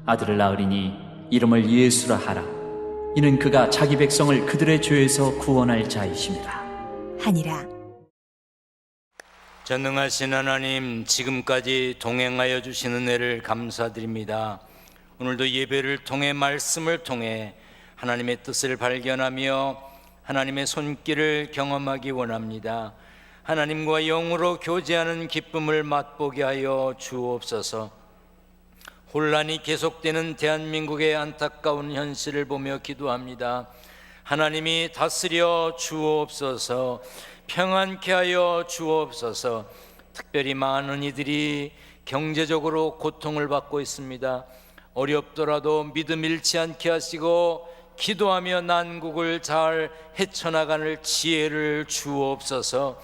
아들을 낳으리니 이름을 예수라 하라. 이는 그가 자기 백성을 그들의 죄에서 구원할 자이심이라 하니라. 전능하신 하나님, 지금까지 동행하여 주신 은혜를 감사드립니다. 오늘도 예배를 통해 말씀을 통해 하나님의 뜻을 발견하며 하나님의 손길을 경험하기 원합니다. 하나님과 영으로 교제하는 기쁨을 맛보게 하여 주옵소서. 혼란이 계속되는 대한민국의 안타까운 현실을 보며 기도합니다. 하나님이 다스려 주옵소서. 평안케 하여 주옵소서. 특별히 많은 이들이 경제적으로 고통을 받고 있습니다. 어렵더라도 믿음 잃지 않게 하시고 기도하며 난국을 잘 헤쳐나가는 지혜를 주옵소서.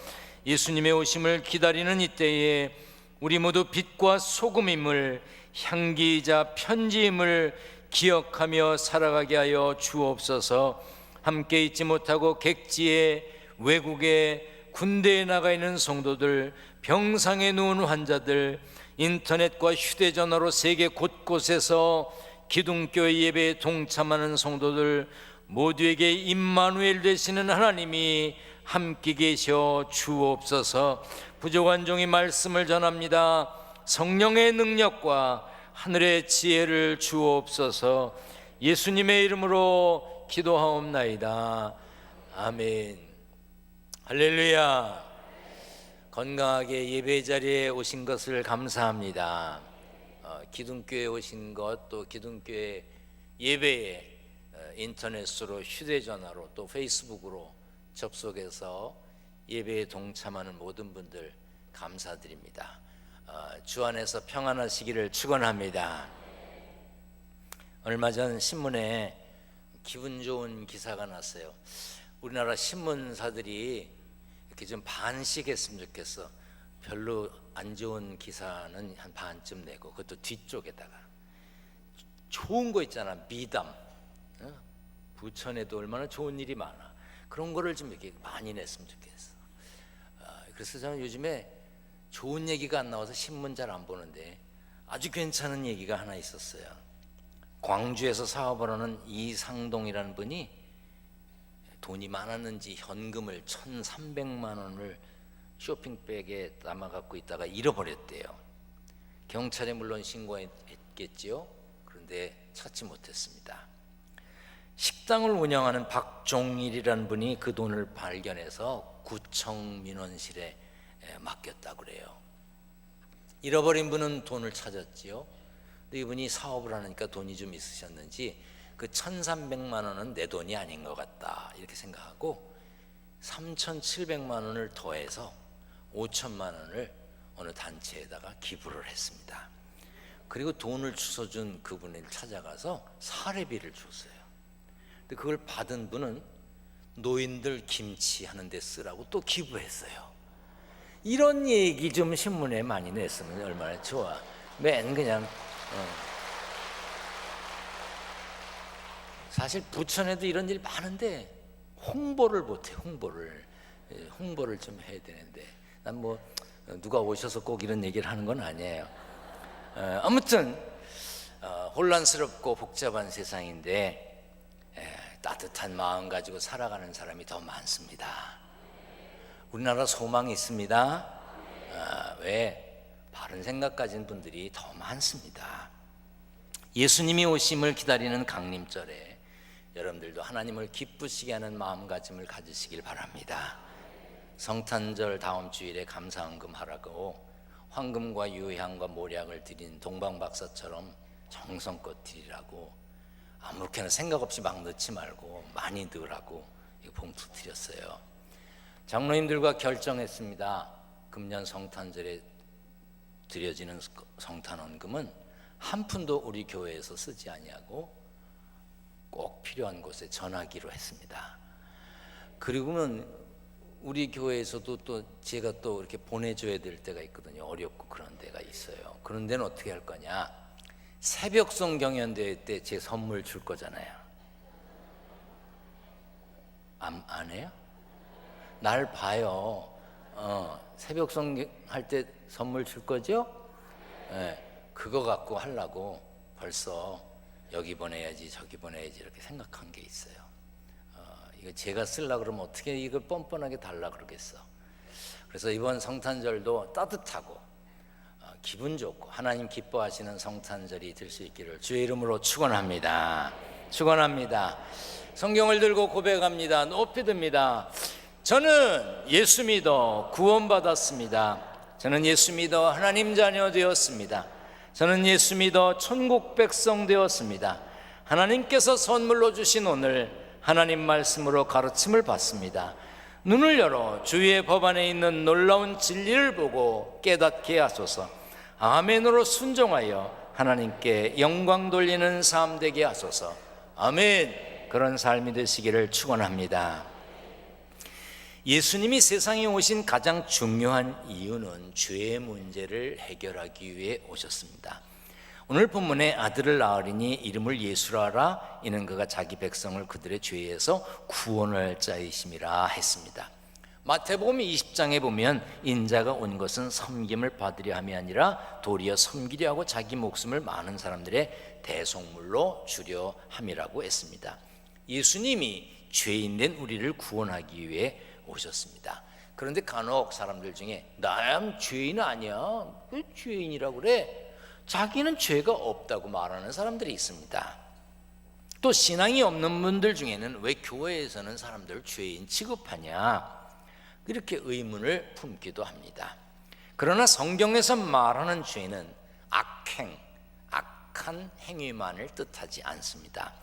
예수님의 오심을 기다리는 이때에 우리 모두 빛과 소금임을, 향기이자 편지임을 기억하며 살아가게 하여 주옵소서. 함께 있지 못하고 객지에, 외국에, 군대에 나가 있는 성도들, 병상에 누운 환자들, 인터넷과 휴대전화로 세계 곳곳에서 기둥교회 예배에 동참하는 성도들 모두에게 임마누엘 되시는 하나님이 함께 계셔 주옵소서. 부족한 종이 말씀을 전합니다. 성령의 능력과 하늘의 지혜를 주옵소서. 예수님의 이름으로 기도하옵나이다. 아멘. 할렐루야. 건강하게 예배 자리에 오신 것을 감사합니다. 기둥교회에 오신 것, 또 기둥교회 예배에 인터넷으로, 휴대전화로, 또 페이스북으로 접속해서 예배에 동참하는 모든 분들 감사드립니다. 주 안에서 평안하시기를 축원합니다. 얼마 전 신문에 기분 좋은 기사가 났어요. 우리나라 신문사들이 이렇게 좀 반씩 했으면 좋겠어. 별로 안 좋은 기사는 한 반쯤 내고, 그것도 뒤쪽에다가 좋은 거 있잖아. 미담, 부천에도 얼마나 좋은 일이 많아. 그런 거를 좀 이렇게 많이 냈으면 좋겠어. 그래서 저는 요즘에 좋은 얘기가 안 나와서 신문 잘 안 보는데 아주 괜찮은 얘기가 하나 있었어요. 광주에서 사업을 하는 이상동이라는 분이 돈이 많았는지 현금을 1,300만 원을 쇼핑백에 담아 갖고 있다가 잃어버렸대요. 경찰에 물론 신고했겠지요. 그런데 찾지 못했습니다. 식당을 운영하는 박종일이라는 분이 그 돈을 발견해서 구청 민원실에 맡겼다고 그래요. 잃어버린 분은 돈을 찾았지요. 근데 이분이 사업을 하니까 돈이 좀 있으셨는지 그 1,300만 원은 내 돈이 아닌 것 같다 이렇게 생각하고 3,700만 원을 더해서 5천만 원을 어느 단체에다가 기부를 했습니다. 그리고 돈을 주워준 그분을 찾아가서 사례비를 줬어요. 근데 그걸 받은 분은 노인들 김치 하는 데 쓰라고 또 기부했어요. 이런 얘기 좀 신문에 많이 냈으면 얼마나 좋아. 맨 그냥 사실 부천에도 이런 일 많은데 홍보를 못해. 홍보를 좀 해야 되는데 난 뭐 누가 오셔서 꼭 이런 얘기를 하는 건 아니에요. 아무튼 혼란스럽고 복잡한 세상인데 따뜻한 마음 가지고 살아가는 사람이 더 많습니다. 우리나라 소망이 있습니다. 왜? 바른 생각 가진 분들이 더 많습니다. 예수님이 오심을 기다리는 강림절에 여러분들도 하나님을 기쁘시게 하는 마음가짐을 가지시길 바랍니다. 성탄절 다음 주일에 감사헌금 하라고 황금과 유향과 모략을 드린 동방박사처럼 정성껏 드리라고 아무렇게나 생각 없이 막 넣지 말고 많이 넣으라고 봉투 드렸어요. 장로님들과 결정했습니다. 금년 성탄절에 드려지는 성탄헌금은 한 푼도 우리 교회에서 쓰지 아니하고 꼭 필요한 곳에 전하기로 했습니다. 그리고는 우리 교회에서도 또 제가 또 이렇게 보내줘야 될 때가 있거든요. 어렵고 그런 데가 있어요. 그런 데는 어떻게 할 거냐? 새벽송 경연대회 때 제 선물 줄 거잖아요. 안 해요? 날 봐요. 새벽송 할 때 선물 줄 거죠? 네, 그거 갖고 하려고 벌써 여기 보내야지 저기 보내야지 이렇게 생각한 게 있어요. 이거 제가 쓰려고 그러면 어떻게 이걸 뻔뻔하게 달라 그러겠어. 그래서 이번 성탄절도 따뜻하고 기분 좋고 하나님 기뻐하시는 성탄절이 될 수 있기를 주의 이름으로 축원합니다. 축원합니다. 성경을 들고 고백합니다. 높이 듭니다. 저는 예수 믿어 구원받았습니다. 저는 예수 믿어 하나님 자녀 되었습니다. 저는 예수 믿어 천국 백성 되었습니다. 하나님께서 선물로 주신 오늘 하나님 말씀으로 가르침을 받습니다. 눈을 열어 주의 법 안에 있는 놀라운 진리를 보고 깨닫게 하소서. 아멘으로 순종하여 하나님께 영광 돌리는 삶 되게 하소서. 아멘. 그런 삶이 되시기를 축원합니다. 예수님이 세상에 오신 가장 중요한 이유는 죄의 문제를 해결하기 위해 오셨습니다. 오늘 본문에 아들을 낳으리니 이름을 예수라 하라. 이는 그가 자기 백성을 그들의 죄에서 구원할 자이심이라 했습니다. 마태복음 20장에 보면 인자가 온 것은 섬김을 받으려 함이 아니라 도리어 섬기려 하고 자기 목숨을 많은 사람들의 대속물로 주려 함이라고 했습니다. 예수님이 죄인된 우리를 구원하기 위해 오셨습니다. 그런데 간혹 사람들 중에 나 죄인 아니야, 왜 죄인이라고 그래? 자기는 죄가 없다고 말하는 사람들이 있습니다. 또 신앙이 없는 분들 중에는 왜 교회에서는 사람들을 죄인 취급하냐, 이렇게 의문을 품기도 합니다. 그러나 성경에서 말하는 죄는 악행, 악한 행위만을 뜻하지 않습니다.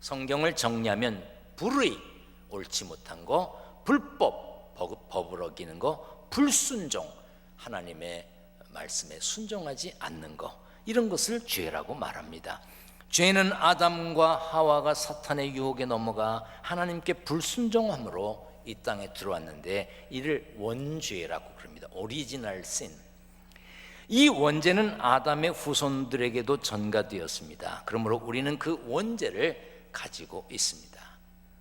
성경을 정리하면 불의, 옳지 못한 거, 불법, 법을 어기는 거, 불순종, 하나님의 말씀에 순종하지 않는 거, 이런 것을 죄라고 말합니다. 죄는 아담과 하와가 사탄의 유혹에 넘어가 하나님께 불순종함으로 이 땅에 들어왔는데 이를 원죄라고 부릅니다. 오리지널 신. 이 원죄는 아담의 후손들에게도 전가되었습니다. 그러므로 우리는 그 원죄를 가지고 있습니다.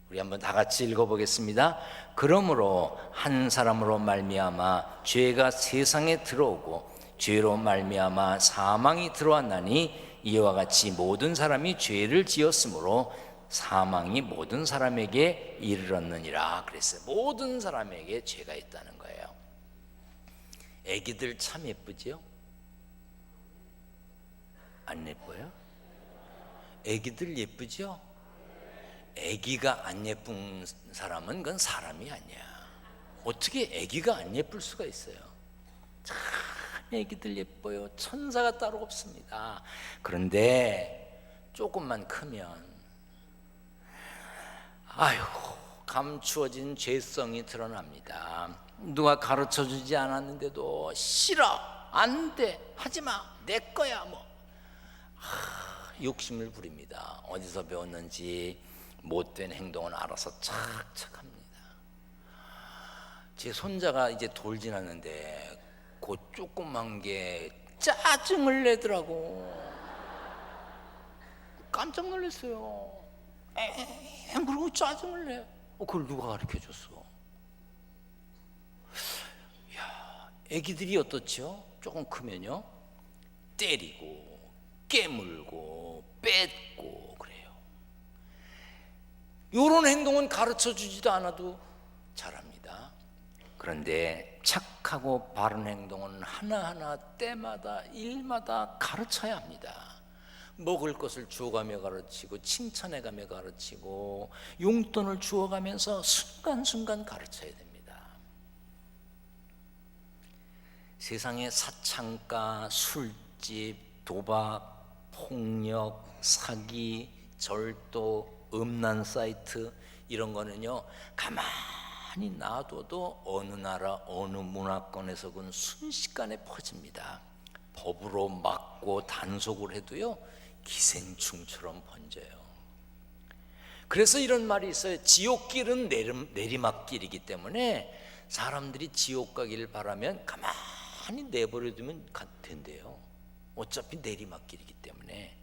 우리 한번 다 같이 읽어보겠습니다. 그러므로 한 사람으로 말미암아 죄가 세상에 들어오고 죄로 말미암아 사망이 들어왔나니 이와 같이 모든 사람이 죄를 지었으므로 사망이 모든 사람에게 이르렀느니라 그랬어요. 모든 사람에게 죄가 있다는 거예요. 애기들 참 예쁘지요? 안 예뻐요? 애기들 예쁘죠? 애기가 안 예쁜 사람은 그건 사람이 아니야. 어떻게 애기가 안 예쁠 수가 있어요? 참 애기들 예뻐요. 천사가 따로 없습니다. 그런데 조금만 크면 감추어진 죄성이 드러납니다. 누가 가르쳐주지 않았는데도 싫어, 안 돼, 하지마, 내 거야 욕심을 부립니다. 어디서 배웠는지 못된 행동은 알아서 착착합니다. 제 손자가 이제 돌 지났는데 그 조그만 게 짜증을 내더라고. 깜짝 놀랐어요. 그러고 짜증을 내. 그걸 누가 가르쳐줬어? 애기들이 어떻죠? 조금 크면요 때리고 깨물고 뺏고 그래요. 이런 행동은 가르쳐주지도 않아도 잘합니다. 그런데 착하고 바른 행동은 하나하나 때마다 일마다 가르쳐야 합니다. 먹을 것을 주어가며 가르치고 칭찬해가며 가르치고 용돈을 주어가면서 순간순간 가르쳐야 됩니다. 세상에 사창가, 술집, 도박, 폭력, 사기, 절도, 음란 사이트 이런 거는요 가만히 놔둬도 어느 나라 어느 문화권에서는 순식간에 퍼집니다. 법으로 막고 단속을 해도요 기생충처럼 번져요. 그래서 이런 말이 있어요. 지옥길은 내리막길이기 때문에 사람들이 지옥 가기를 바라면 가만히 내버려두면 된대요. 어차피 내리막길이기 때문에.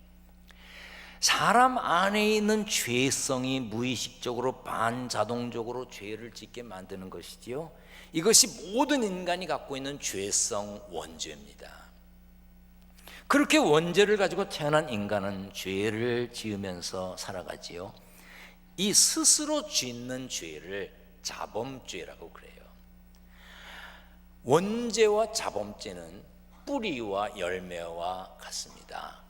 사람 안에 있는 죄성이 무의식적으로 반자동적으로 죄를 짓게 만드는 것이지요. 이것이 모든 인간이 갖고 있는 죄성 원죄입니다. 그렇게 원죄를 가지고 태어난 인간은 죄를 지으면서 살아가지요. 이 스스로 짓는 죄를 자범죄라고 그래요. 원죄와 자범죄는 뿌리와 열매와 같습니다.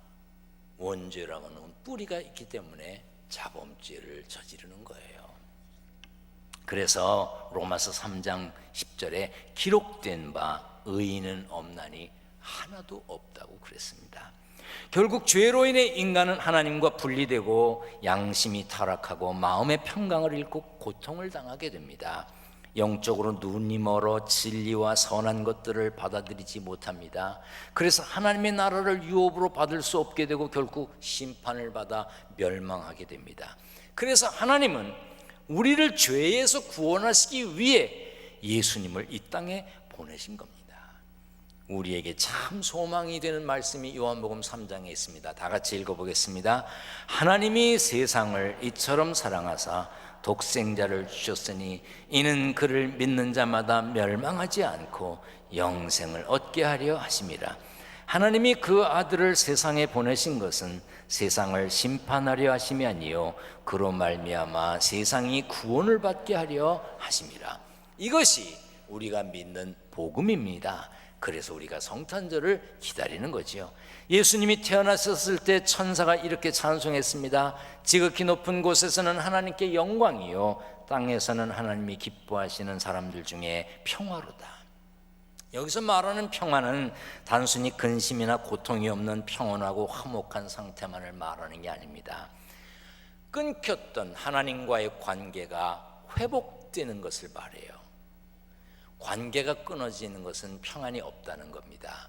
원죄라고 하는 뿌리가 있기 때문에 자범죄를 저지르는 거예요. 그래서 로마서 3장 10절에 기록된 바 의인은 없나니 하나도 없다고 그랬습니다. 결국 죄로 인해 인간은 하나님과 분리되고 양심이 타락하고 마음의 평강을 잃고 고통을 당하게 됩니다. 영적으로 눈이 멀어 진리와 선한 것들을 받아들이지 못합니다. 그래서 하나님의 나라를 유업으로 받을 수 없게 되고 결국 심판을 받아 멸망하게 됩니다. 그래서 하나님은 우리를 죄에서 구원하시기 위해 예수님을 이 땅에 보내신 겁니다. 우리에게 참 소망이 되는 말씀이 요한복음 3장에 있습니다. 다 같이 읽어보겠습니다. 하나님이 세상을 이처럼 사랑하사 독생자를 주셨으니 이는 그를 믿는 자마다 멸망하지 않고 영생을 얻게 하려 하심이라. 하나님이 그 아들을 세상에 보내신 것은 세상을 심판하려 하심이 아니요 그로 말미암아 세상이 구원을 받게 하려 하심이라. 이것이 우리가 믿는 복음입니다. 그래서 우리가 성탄절을 기다리는 거지요. 예수님이 태어나셨을 때 천사가 이렇게 찬송했습니다. 지극히 높은 곳에서는 하나님께 영광이요 땅에서는 하나님이 기뻐하시는 사람들 중에 평화로다. 여기서 말하는 평화는 단순히 근심이나 고통이 없는 평온하고 화목한 상태만을 말하는 게 아닙니다. 끊겼던 하나님과의 관계가 회복되는 것을 말해요. 관계가 끊어지는 것은 평안이 없다는 겁니다.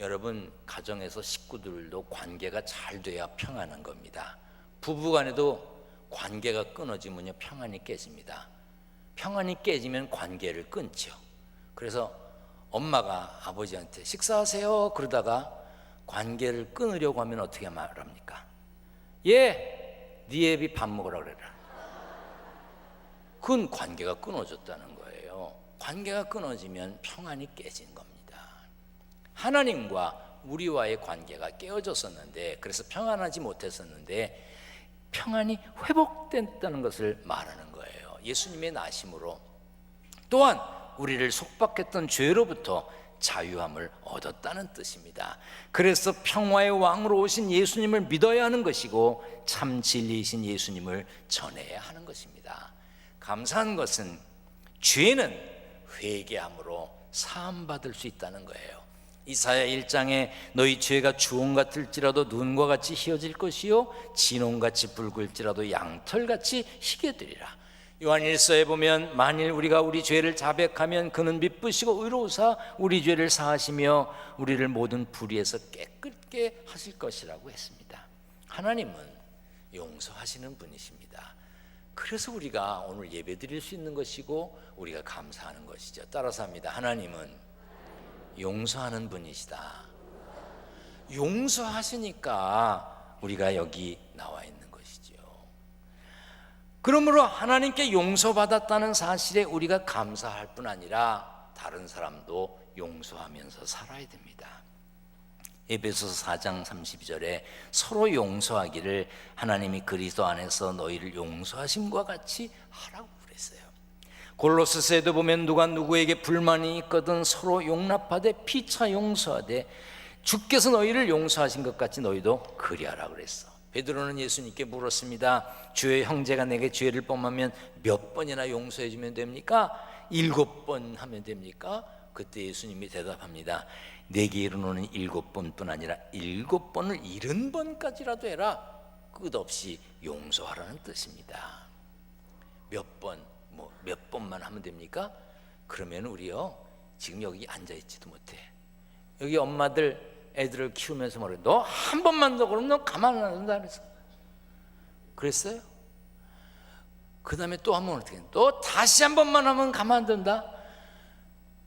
여러분, 가정에서 식구들도 관계가 잘 돼야 평안한 겁니다. 부부간에도 관계가 끊어지면요 평안이 깨집니다. 평안이 깨지면 관계를 끊죠. 그래서 엄마가 아버지한테 식사하세요 그러다가 관계를 끊으려고 하면 어떻게 말합니까? 예, 네 애비 밥 먹으라 그래라. 그건 관계가 끊어졌다는 거예요. 관계가 끊어지면 평안이 깨진 겁니다. 하나님과 우리와의 관계가 깨어졌었는데, 그래서 평안하지 못했었는데 평안이 회복됐다는 것을 말하는 거예요. 예수님의 나심으로 또한 우리를 속박했던 죄로부터 자유함을 얻었다는 뜻입니다. 그래서 평화의 왕으로 오신 예수님을 믿어야 하는 것이고 참 진리이신 예수님을 전해야 하는 것입니다. 감사한 것은 죄는 회개함으로 사함받을 수 있다는 거예요. 이사야 1장에 너희 죄가 주홍 같을지라도 눈과 같이 희어질 것이요 진홍같이 붉을지라도 양털같이 희게 되리라. 요한일서에 보면 만일 우리가 우리 죄를 자백하면 그는 미쁘시고 의로우사 우리 죄를 사하시며 우리를 모든 불의에서 깨끗게 하실 것이라고 했습니다. 하나님은 용서하시는 분이십니다. 그래서 우리가 오늘 예배 드릴 수 있는 것이고 우리가 감사하는 것이죠. 따라서 합니다. 하나님은 용서하는 분이시다. 용서하시니까 우리가 여기 나와 있는 것이죠. 그러므로 하나님께 용서받았다는 사실에 우리가 감사할 뿐 아니라 다른 사람도 용서하면서 살아야 됩니다. 에베소서 4장 32절에 서로 용서하기를 하나님이 그리스도 안에서 너희를 용서하심과 같이 하라고 그랬어요. 골로새서에도 보면 누가 누구에게 불만이 있거든 서로 용납하되 피차 용서하되 주께서 너희를 용서하신 것 같이 너희도 그리하라 그랬어. 베드로는 예수님께 물었습니다. 주의 형제가 내게 죄를 범하면 몇 번이나 용서해 주면 됩니까? 7번 하면 됩니까? 그때 예수님이 대답합니다. 내게 이르노는 7번뿐 아니라 7번을 70번까지라도 해라. 끝없이 용서하라는 뜻입니다. 몇 번만 하면 됩니까? 그러면 우리요 지금 여기 앉아있지도 못해. 여기 엄마들 애들을 키우면서 말해. 너 한 번만 더 그러면 너 가만 안 둔다 그랬어. 그랬어요? 그 다음에 또 한 번 어떻게 해? 너 다시 한 번만 하면 가만 안 둔다.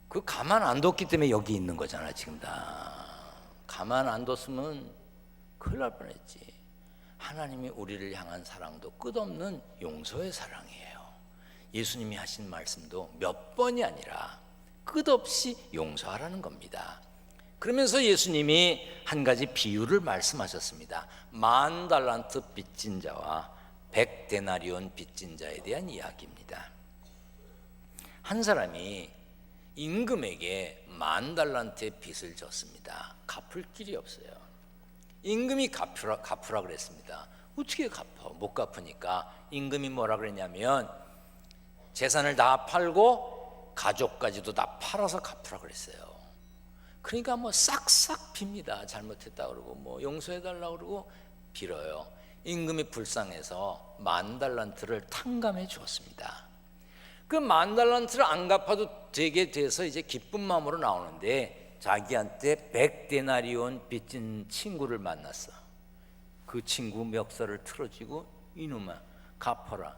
그 가만 안 뒀기 때문에 여기 있는 거잖아 지금 다. 가만 안 뒀으면 큰일 날 뻔했지. 하나님이 우리를 향한 사랑도 끝없는 용서의 사랑이에요. 예수님이 하신 말씀도 몇 번이 아니라 끝없이 용서하라는 겁니다. 그러면서 예수님이 한 가지 비유를 말씀하셨습니다. 10,000달란트 빚진 자와 100데나리온 빚진 자에 대한 이야기입니다. 한 사람이 임금에게 10,000달란트의 빚을 졌습니다. 갚을 길이 없어요. 임금이 갚으라 그랬습니다. 어떻게 갚아? 못 갚으니까 임금이 뭐라 그랬냐면 재산을 다 팔고 가족까지도 다 팔아서 갚으라 그랬어요. 그러니까 뭐 싹싹 빕니다. 잘못했다 그러고 뭐 용서해달라 그러고 빌어요. 임금이 불쌍해서 10,000달란트를 탕감해 주었습니다. 그 10,000달란트를 안 갚아도 되게 돼서 이제 기쁜 마음으로 나오는데 자기한테 100데나리온 빚진 친구를 만났어. 그 친구 멱살을 틀어쥐고 이놈아 갚아라.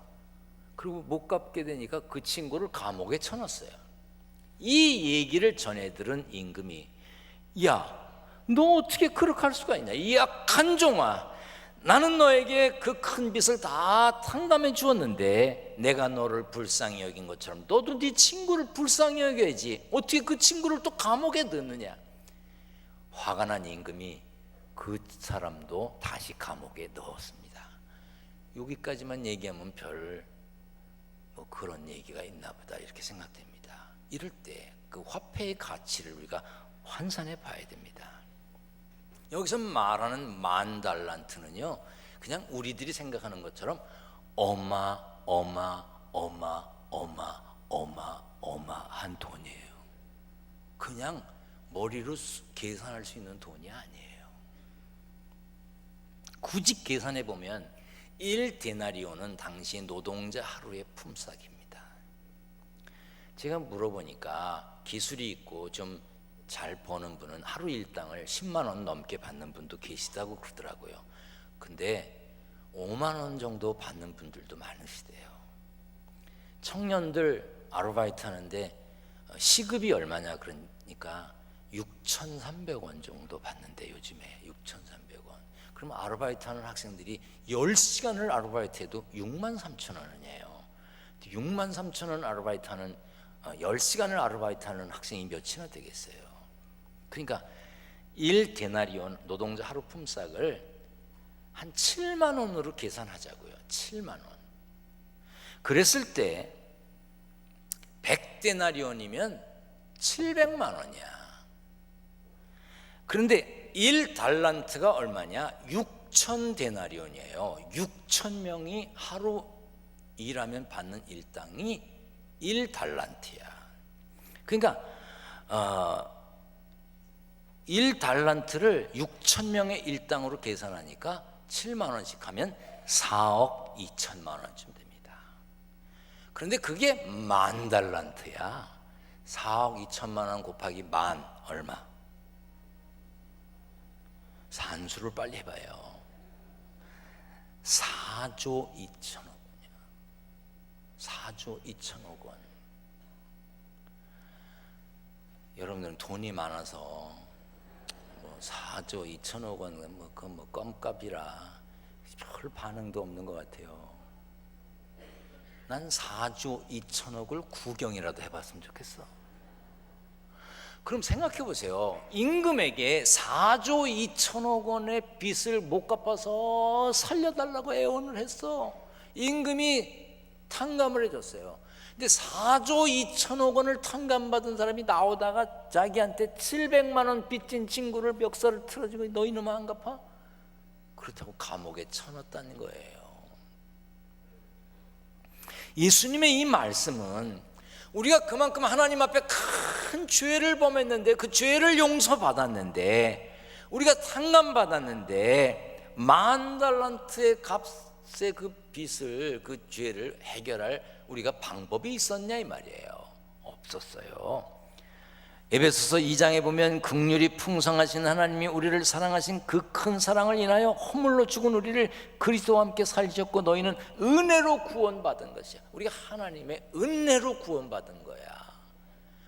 그리고 못 갚게 되니까 그 친구를 감옥에 쳐넣었어요. 이 얘기를 전해 들은 임금이 야, 너 어떻게 그렇게 할 수가 있냐? 이 약한 종아, 나는 너에게 그 큰 빚을 다 탕감해 주었는데 내가 너를 불쌍히 여긴 것처럼 너도 네 친구를 불쌍히 여겨야지. 어떻게 그 친구를 또 감옥에 넣느냐? 화가 난 임금이 그 사람도 다시 감옥에 넣었습니다. 여기까지만 얘기하면 뭐 그런 얘기가 있나 보다 이렇게 생각됩니다. 이럴 때 그 화폐의 가치를 우리가 환산해 봐야 됩니다. 여기서 말하는 10,000달란트는요, 그냥 우리들이 생각하는 것처럼 어마어마한 돈이에요. 그냥 머리로 계산할 수 있는 돈이 아니에요. 굳이 계산해 보면 1데나리온은 당시 노동자 하루의 품삯입니다. 제가 물어보니까 기술이 있고 좀 잘 버는 분은 하루 일당을 10만 원 넘게 받는 분도 계시다고 그러더라고요. 근데 5만 원 정도 받는 분들도 많으시대요. 청년들 아르바이트 하는데 시급이 얼마냐 그러니까 6,300원 정도 받는데 요즘에 6,300원. 그럼 아르바이트 하는 학생들이 10시간을 아르바이트 해도 63,000원이에요. 63,000원 아르바이트 하는 10시간을 아르바이트 하는 학생이 몇이나 되겠어요. 그러니까 1데나리온 노동자 하루 품삯을 한 7만 원으로 계산하자고요. 7만 원. 그랬을 때 100데나리온이면 700만 원이야. 그런데 1달란트가 얼마냐? 6,000데나리온이에요. 6,000명이 하루 일하면 받는 일당이 1달란트야. 그러니까 1달란트를 6,000명의 일당으로 계산하니까 7만 원씩 하면 4억 2천만 원쯤 됩니다. 그런데 그게 10,000달란트야. 4억 2천만 원 곱하기 만 얼마? 산수를 빨리 해봐요. 4조 2천억 원이야. 4조 2천억 원. 여러분들은 돈이 많아서 4조 2천억 원 그건 뭐 껌값이라 별 반응도 없는 것 같아요. 난 4조 2천억을 구경이라도 해봤으면 좋겠어. 그럼 생각해 보세요. 임금에게 4조 2천억 원의 빚을 못 갚아서 살려달라고 애원을 했어. 임금이 탕감을 해줬어요. 근데 4조 2천억 원을 탕감받은 사람이 나오다가 자기한테 700만 원 빚진 친구를 멱살을 틀어주고 너 이놈아 안 갚아? 그렇다고 감옥에 쳐넣었다는 거예요. 예수님의 이 말씀은 우리가 그만큼 하나님 앞에 큰 죄를 범했는데 그 죄를 용서받았는데 우리가 탕감받았는데 10,000달란트의 값의 그 빚을 그 죄를 해결할 우리가 방법이 있었냐 이 말이에요. 없었어요. 에베소서 2장에 보면 긍휼이 풍성하신 하나님이 우리를 사랑하신 그 큰 사랑을 인하여 허물로 죽은 우리를 그리스도와 함께 살리셨고 너희는 은혜로 구원받은 것이야. 우리가 하나님의 은혜로 구원받은 거야.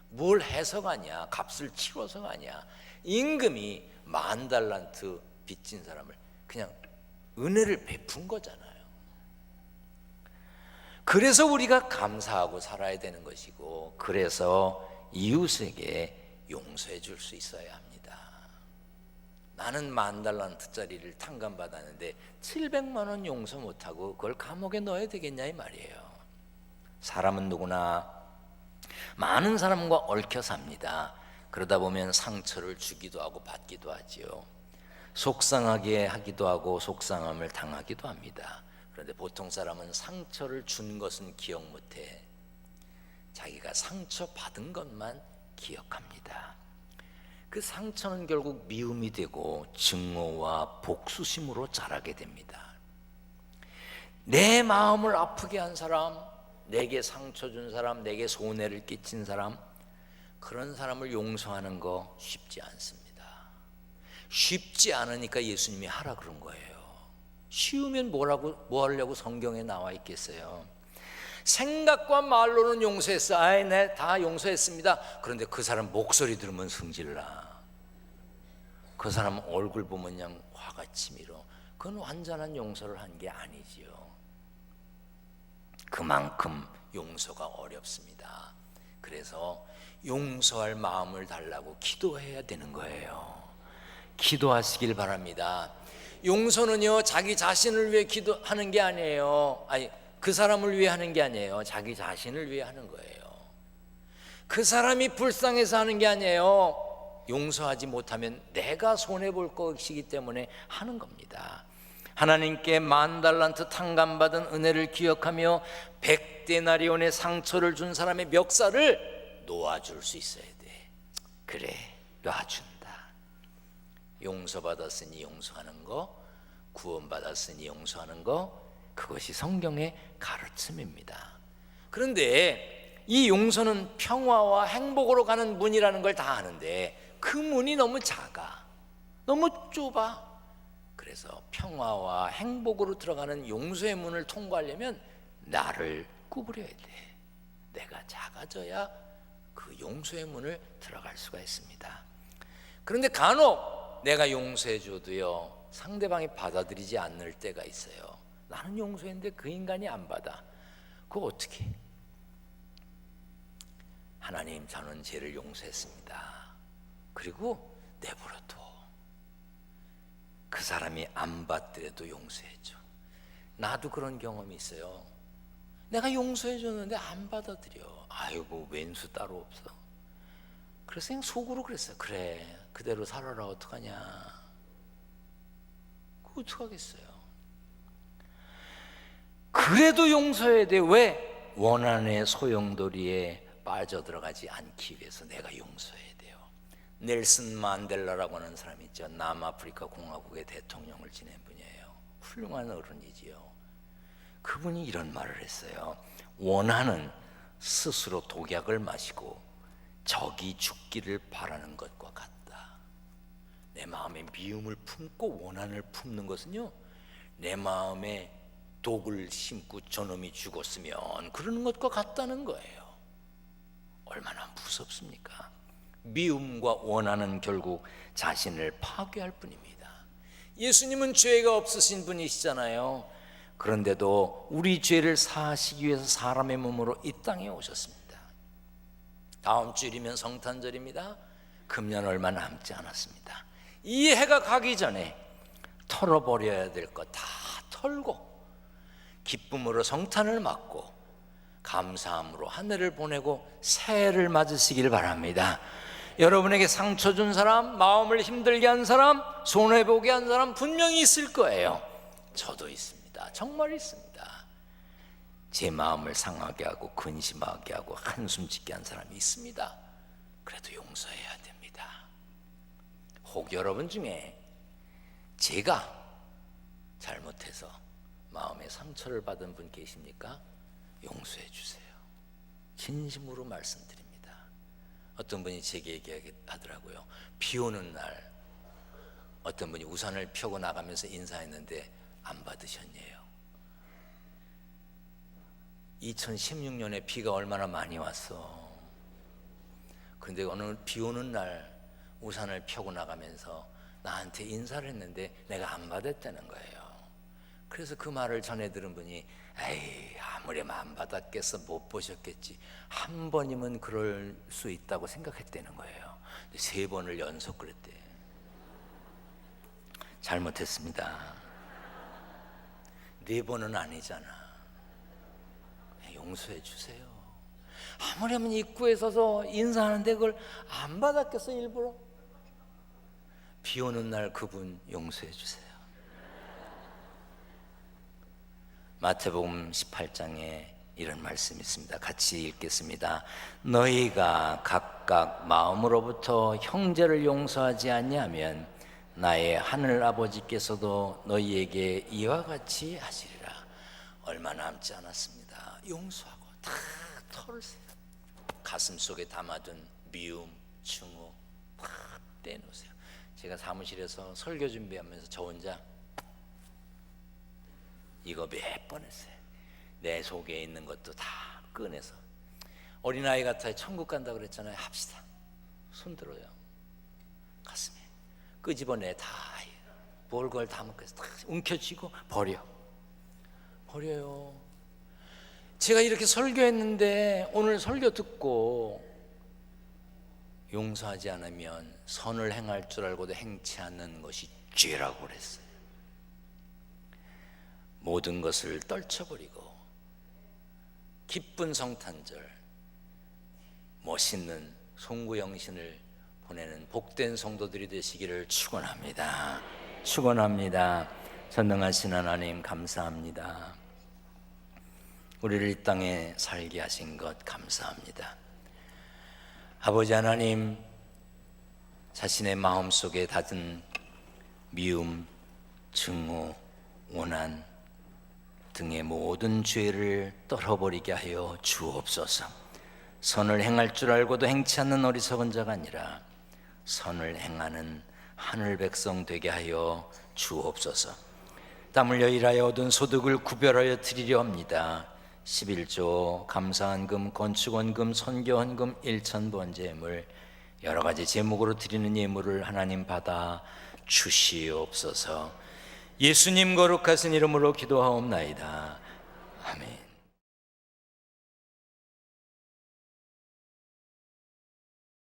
뭘 해서가 아니야. 값을 치러서가 아니야. 임금이 10,000달란트 빚진 사람을 그냥 은혜를 베푼 거잖아요. 그래서 우리가 감사하고 살아야 되는 것이고, 그래서 이웃에게 용서해 줄 수 있어야 합니다. 나는 10,000달란트짜리를 탕감받았는데 700만 원 용서 못하고 그걸 감옥에 넣어야 되겠냐 이 말이에요. 사람은 누구나 많은 사람과 얽혀 삽니다. 그러다 보면 상처를 주기도 하고 받기도 하지요. 속상하게 하기도 하고 속상함을 당하기도 합니다. 그런데 보통 사람은 상처를 준 것은 기억 못해. 자기가 상처 받은 것만 기억합니다. 그 상처는 결국 미움이 되고 증오와 복수심으로 자라게 됩니다. 내 마음을 아프게 한 사람, 내게 상처 준 사람, 내게 손해를 끼친 사람, 그런 사람을 용서하는 거 쉽지 않습니다. 쉽지 않으니까 예수님이 하라 그런 거예요. 쉬우면 뭐 하려고 성경에 나와 있겠어요. 생각과 말로는 용서했어. 아이, 네, 다 용서했습니다. 그런데 그 사람 목소리 들으면 성질나. 그 사람 얼굴 보면 그냥 화가 치밀어. 그건 완전한 용서를 한 게 아니지요. 그만큼 용서가 어렵습니다. 그래서 용서할 마음을 달라고 기도해야 되는 거예요. 기도하시길 바랍니다. 용서는요, 자기 자신을 위해 기도하는 게 아니에요. 아니, 그 사람을 위해 하는 게 아니에요. 자기 자신을 위해 하는 거예요. 그 사람이 불쌍해서 하는 게 아니에요. 용서하지 못하면 내가 손해볼 것이기 때문에 하는 겁니다. 하나님께 10,000달란트 탕감받은 은혜를 기억하며 100데나리온의 상처를 준 사람의 멱살을 놓아줄 수 있어야 돼. 그래, 놔준다. 용서받았으니 용서하는 거, 구원받았으니 용서하는 거, 그것이 성경의 가르침입니다. 그런데 이 용서는 평화와 행복으로 가는 문이라는 걸 다 아는데 그 문이 너무 작아, 너무 좁아. 그래서 평화와 행복으로 들어가는 용서의 문을 통과하려면 나를 구부려야 돼. 내가 작아져야 그 용서의 문을 들어갈 수가 있습니다. 그런데 간혹 내가 용서해 줘도요, 상대방이 받아들이지 않을 때가 있어요. 나는 용서했는데 그 인간이 안 받아. 그거 어떻게 해? 하나님, 저는 죄를 용서했습니다. 그리고 내버려둬. 그 사람이 안 받더라도 용서해줘. 나도 그런 경험이 있어요. 내가 용서해줬는데 안 받아들여. 아이고, 왼수 따로 없어. 그래서 그냥 속으로 그랬어요. 그래, 그대로 살아라. 어떡하냐. 그거 어떡하겠어요. 그래도 용서해야 돼. 왜? 원한의 소용돌이에 빠져들어가지 않기 위해서 내가 용서해야 돼요. 넬슨 만델라라고 하는 사람이 있죠. 남아프리카 공화국의 대통령을 지낸 분이에요. 훌륭한 어른이지요. 그분이 이런 말을 했어요. 원한은 스스로 독약을 마시고 적이 죽기를 바라는 것과 같다. 내 마음에 미움을 품고 원한을 품는 것은요, 내 마음에 독을 심고 저놈이 죽었으면 그러는 것과 같다는 거예요. 얼마나 무섭습니까? 미움과 원한은 결국 자신을 파괴할 뿐입니다. 예수님은 죄가 없으신 분이시잖아요. 그런데도 우리 죄를 사하시기 위해서 사람의 몸으로 이 땅에 오셨습니다. 다음 주일이면 성탄절입니다. 금년 얼마 남지 않았습니다. 이 해가 가기 전에 털어버려야 될 것 다 털고 기쁨으로 성탄을 맞고 감사함으로 한 해를 보내고 새해를 맞으시길 바랍니다. 여러분에게 상처 준 사람, 마음을 힘들게 한 사람, 손해보게 한 사람 분명히 있을 거예요. 저도 있습니다. 정말 있습니다. 제 마음을 상하게 하고 근심하게 하고 한숨 짓게 한 사람이 있습니다. 그래도 용서해야 됩니다. 혹 여러분 중에 제가 잘못해서 마음에 상처를 받은 분 계십니까? 용서해 주세요. 진심으로 말씀드립니다. 어떤 분이 제게 얘기하더라고요. 비 오는 날 어떤 분이 우산을 펴고 나가면서 인사했는데 안 받으셨네요. 2016년에 비가 얼마나 많이 왔어. 그런데 어느 비 오는 날 우산을 펴고 나가면서 나한테 인사를 했는데 내가 안 받았다는 거예요. 그래서 그 말을 전해 들은 분이 에이 아무리 안 받았겠어 못 보셨겠지. 한 번이면 그럴 수 있다고 생각했다는 거예요. 3번을 연속 그랬대. 잘못했습니다. 4번은 아니잖아. 용서해 주세요. 아무렴 입구에 서서 인사하는데 그걸 안 받았겠어 일부러? 비 오는 날 그분 용서해 주세요. 마태복음 18장에 이런 말씀이 있습니다. 같이 읽겠습니다. 너희가 각각 마음으로부터 형제를 용서하지 않냐면 나의 하늘 아버지께서도 너희에게 이와 같이 하시리라. 얼마 남지 않았습니다. 용서하고 다 털으세요. 가슴 속에 담아둔 미움, 증오 팍 떼놓으세요. 제가 사무실에서 설교 준비하면서 저 혼자 이거 몇 번 했어요. 내 속에 있는 것도 다 꺼내서. 어린아이 같아요. 천국 간다 그랬잖아요. 합시다. 손 들어요. 가슴에 끄집어내. 다 볼 걸 다 먹고 다 움켜쥐고 버려요. 제가 이렇게 설교했는데 오늘 설교 듣고 용서하지 않으면 선을 행할 줄 알고도 행치 않는 것이 죄라고 그랬어요. 모든 것을 떨쳐버리고 기쁜 성탄절, 멋있는 송구영신을 보내는 복된 성도들이 되시기를 축원합니다. 전능하신 하나님 감사합니다. 우리를 이 땅에 살게 하신 것 감사합니다. 아버지 하나님, 자신의 마음속에 닫은 미움, 증오, 원한 등의 모든 죄를 떨어버리게 하여 주옵소서. 선을 행할 줄 알고도 행치 않는 어리석은 자가 아니라 선을 행하는 하늘 백성 되게 하여 주옵소서. 땀 흘려 일하여 얻은 소득을 구별하여 드리려 합니다. 11조, 감사헌금, 건축헌금, 선교헌금, 일천번제물 여러 가지 제목으로 드리는 예물을 하나님 받아 주시옵소서. 예수님 거룩하신 이름으로 기도하옵나이다.